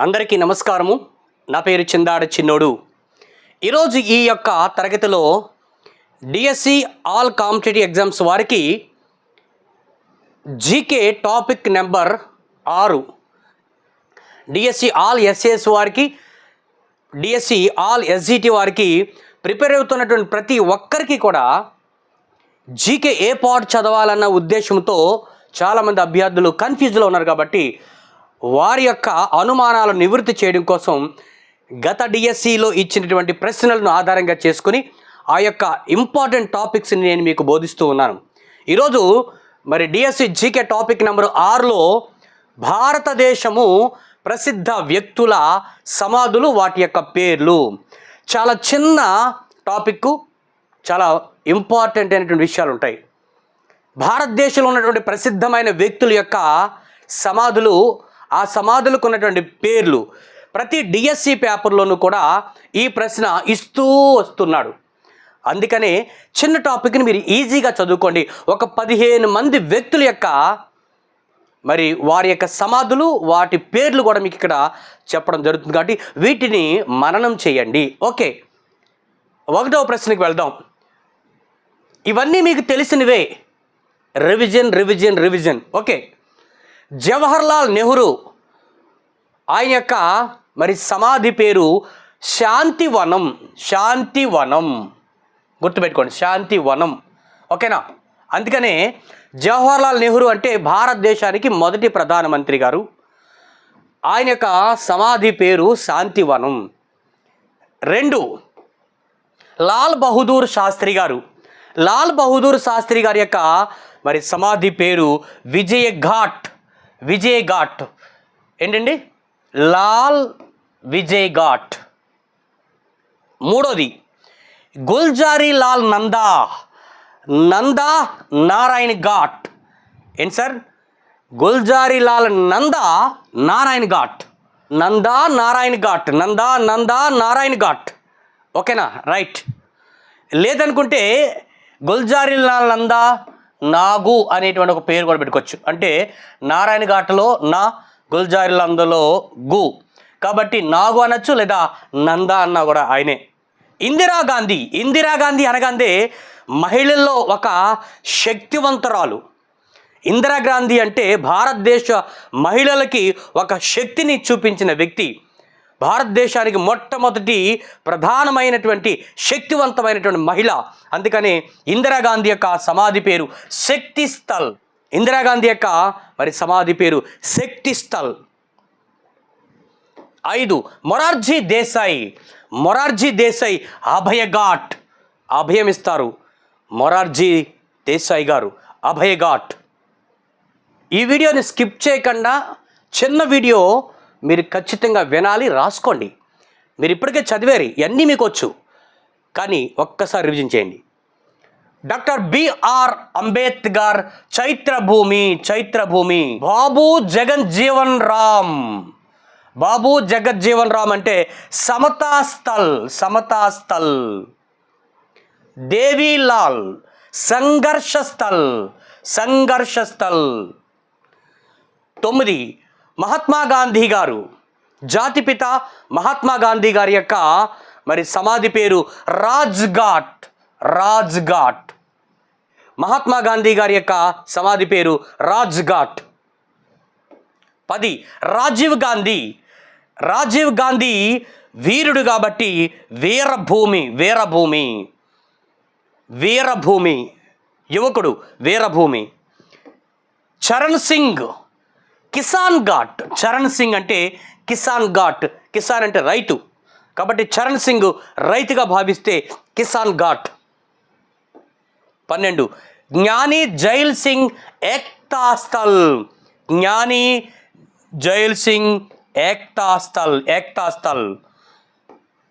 అందరికీ నమస్కారము. నా పేరు చిందాడ చిన్నోడు. ఈరోజు ఈ యొక్క తరగతిలో డిఎస్సి ఆల్ కాంపిటేటివ్ ఎగ్జామ్స్ వారికి GK topic number 6, DSC all SAs వారికి, డిఎస్సి ఆల్ ఎస్జిటి వారికి ప్రిపేర్ అవుతున్నటువంటి ప్రతి ఒక్కరికి కూడా జీకే ఏ పార్ట్ చదవాలన్న ఉద్దేశంతో చాలామంది అభ్యర్థులు కన్ఫ్యూజ్లో ఉన్నారు. కాబట్టి వారి యొక్క అనుమానాలను నివృత్తి చేయడం కోసం గత డిఎస్సిలో ఇచ్చినటువంటి ప్రశ్నలను ఆధారంగా చేసుకుని ఆ యొక్క ఇంపార్టెంట్ టాపిక్స్ని నేను మీకు బోధిస్తూ ఉన్నాను. ఈరోజు మరి డిఎస్సి జీకే టాపిక్ నెంబర్ 6లో భారతదేశము ప్రసిద్ధ వ్యక్తుల సమాధులు, వాటి యొక్క పేర్లు. చాలా చిన్న టాపిక్, చాలా ఇంపార్టెంట్ అయినటువంటి విషయాలు ఉంటాయి. భారతదేశంలో ఉన్నటువంటి ప్రసిద్ధమైన వ్యక్తుల యొక్క సమాధులు, ఆ సమాధులకు ఉన్నటువంటి పేర్లు ప్రతి డిఎస్సి పేపర్లోనూ కూడా ఈ ప్రశ్న ఇస్తూ వస్తున్నాడు. అందుకనే చిన్న టాపిక్ని మీరు ఈజీగా చదువుకోండి. ఒక 15 మంది వ్యక్తుల యొక్క మరి వారి యొక్క సమాధులు, వాటి పేర్లు కూడా మీకు ఇక్కడ చెప్పడం జరుగుతుంది. కాబట్టి వీటిని మననం చేయండి. ఓకే, 1వ ప్రశ్నకి వెళ్దాం. ఇవన్నీ మీకు తెలిసినవే. రివిజన్. ఓకే, జవహర్లాల్ నెహ్రూ, ఆయన యొక్క మరి సమాధి పేరు శాంతివనం. గుర్తుపెట్టుకోండి, శాంతివనం. ఓకేనా? అందుకనే జవహర్లాల్ నెహ్రూ అంటే భారతదేశానికి మొదటి ప్రధానమంత్రి గారు. ఆయన యొక్క సమాధి పేరు శాంతివనం. 2, లాల్ బహదూర్ శాస్త్రి గారు. లాల్ బహదూర్ శాస్త్రి గారి యొక్క మరి సమాధి పేరు విజయఘాట్. ఏంటండి? లాల్ విజయఘాట్. 3వది గుల్జారీ లాల్ నందా నారాయణ ఘాట్. ఏంటి సార్? గుల్జారీ లాల్ నందా నారాయణ ఘాట్. ఓకేనా? రైట్. లేదనుకుంటే గుల్జారీ లాల్ నందా నాగు అనేటువంటి ఒక పేరు కూడా పెట్టుకోవచ్చు. అంటే నారాయణ ఘాట్లో నా, గుల్జారీ నందలో గు, కాబట్టి నాగు అనొచ్చు, లేదా నందా అన్నా కూడా ఆయనే. ఇందిరాగాంధీ అనగానే మహిళల్లో ఒక శక్తివంతురాలు. ఇందిరాగాంధీ అంటే భారతదేశ మహిళలకి ఒక శక్తిని చూపించిన వ్యక్తి. భారతదేశానికి మొట్టమొదటి ప్రధానమైనటువంటి శక్తివంతమైనటువంటి మహిళ. అందుకని ఇందిరాగాంధీ యొక్క సమాధి పేరు శక్తిస్థల్. ఇందిరాగాంధీ యొక్క మరి సమాధి పేరు శక్తిస్థల్. 5, మొరార్జీ దేశాయ్ అభయఘాట్. అభయం ఇస్తారు మొరార్జీ దేశాయ్ గారు, అభయఘాట్. ఈ వీడియోని స్కిప్ చేయకుండా చిన్న వీడియో మీరు ఖచ్చితంగా వినాలి, రాసుకోండి. మీరు ఇప్పటికే చదివారు, ఇవన్నీ మీకు వచ్చు, కానీ ఒక్కసారి రివిజన్ చేయండి. Doctor BR Ambedkar చైత్రభూమి. బాబు జగజ్జీవన్ రామ్ అంటే సమతాస్థల్. దేవీలాల్ సంఘర్షస్థల్. 9, మహాత్మా గాంధీ గారు, జాతిపిత మహాత్మా గాంధీ గారి యొక్క మరి సమాధి పేరు రాజ్ఘాట్. మహాత్మా గాంధీ గారి యొక్క సమాధి పేరు రాజ్ఘాట్. 10, రాజీవ్ గాంధీ వీరుడు కాబట్టి వీరభూమి, యువకుడు, వీరభూమి. చరణ్ సింగ్ కిసాన్ ఘాట్. అంటే కిసాన్ ఘాట్. కిసాన్ అంటే రైతు, కాబట్టి చరణ్ సింగ్ రైతుగా భావిస్తే కిసాన్ ఘాట్. 12, జ్ఞాని జైల్ సింగ్ ఏక్తాస్థల్.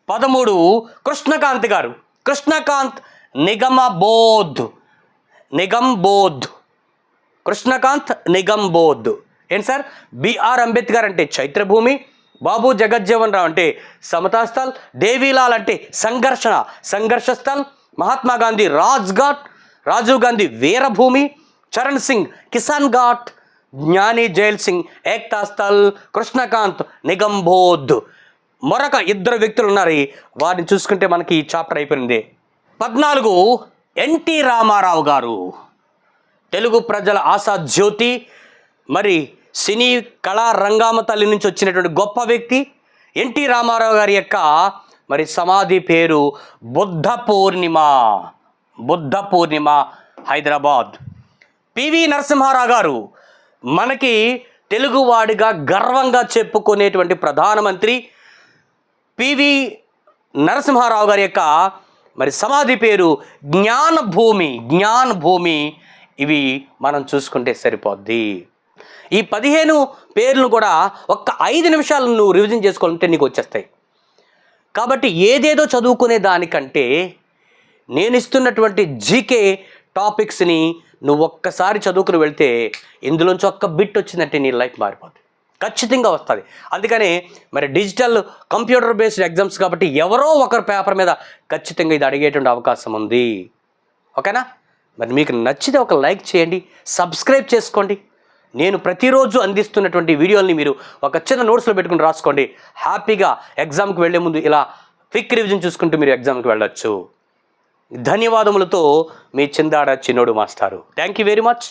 13, కృష్ణకాంత్ గారు. కృష్ణకాంత్ నిగంబోధ్. ఏంటి సార్? బిఆర్ అంబేద్కర్ అంటే చైత్రభూమి, బాబు జగజ్జీవన్ రామ్ అంటే సమతాస్థల్, దేవీలాల్ అంటే సంఘర్షస్థల్, మహాత్మా గాంధీ రాజ్ఘాట్, రాజీవ్ గాంధీ వీరభూమి, చరణ్ సింగ్ కిసాన్ ఘాట్, జ్ఞాని జైల్ సింగ్, ఏక్తా స్థల్, కృష్ణకాంత్ నిగంబోధ్. మరొక ఇద్దరు వ్యక్తులు ఉన్నారు, వారిని చూసుకుంటే మనకి ఈ చాప్టర్ అయిపోయింది. 14 ఎన్టీ రామారావు గారు, తెలుగు ప్రజల ఆశా జ్యోతి, మరి సినీ కళా రంగామ తల్లి నుంచి వచ్చినటువంటి గొప్ప వ్యక్తి. ఎన్టీ రామారావు గారి యొక్క మరి సమాధి పేరు బుద్ధ పూర్ణిమ, హైదరాబాద్. పివి నరసింహారావు గారు, మనకి తెలుగువాడిగా గర్వంగా చెప్పుకునేటువంటి ప్రధానమంత్రి పివి నరసింహారావు గారి యొక్క మరి సమాధి పేరు జ్ఞాన భూమి. ఇవి మనం చూసుకుంటే సరిపోద్ది. ఈ 15 పేర్లను కూడా ఒక్క 5 నిమిషాలు నువ్వు రివిజన్ చేసుకోవాలంటే నీకు వచ్చేస్తాయి. కాబట్టి ఏదేదో చదువుకునే దానికంటే నేను ఇస్తున్నటువంటి జీకే టాపిక్స్ని నువ్వు ఒక్కసారి చదువుకుని వెళ్తే ఇందులోంచి ఒక్క బిట్ వచ్చిందంటే నీ లైఫ్ మారిపోతుంది, ఖచ్చితంగా వస్తుంది. అందుకనే మరి డిజిటల్ కంప్యూటర్ బేస్డ్ ఎగ్జామ్స్ కాబట్టి ఎవరో ఒకరు పేపర్ మీద ఖచ్చితంగా ఇది అడిగేటువంటి అవకాశం ఉంది. ఓకేనా? మరి మీకు నచ్చితే ఒక లైక్ చేయండి, సబ్స్క్రైబ్ చేసుకోండి. నేను ప్రతిరోజు అందిస్తున్నటువంటి వీడియోల్ని మీరు ఒక చిన్న నోట్స్లో పెట్టుకుని రాసుకోండి. హ్యాపీగా ఎగ్జామ్కి వెళ్ళే ముందు ఇలా క్విక్ రివిజన్ చూసుకుంటూ మీరు ఎగ్జామ్కి వెళ్ళొచ్చు. ధన్యవాదములతో మీ చిందాడ చిన్నోడు మాస్టారు. Thank you very much.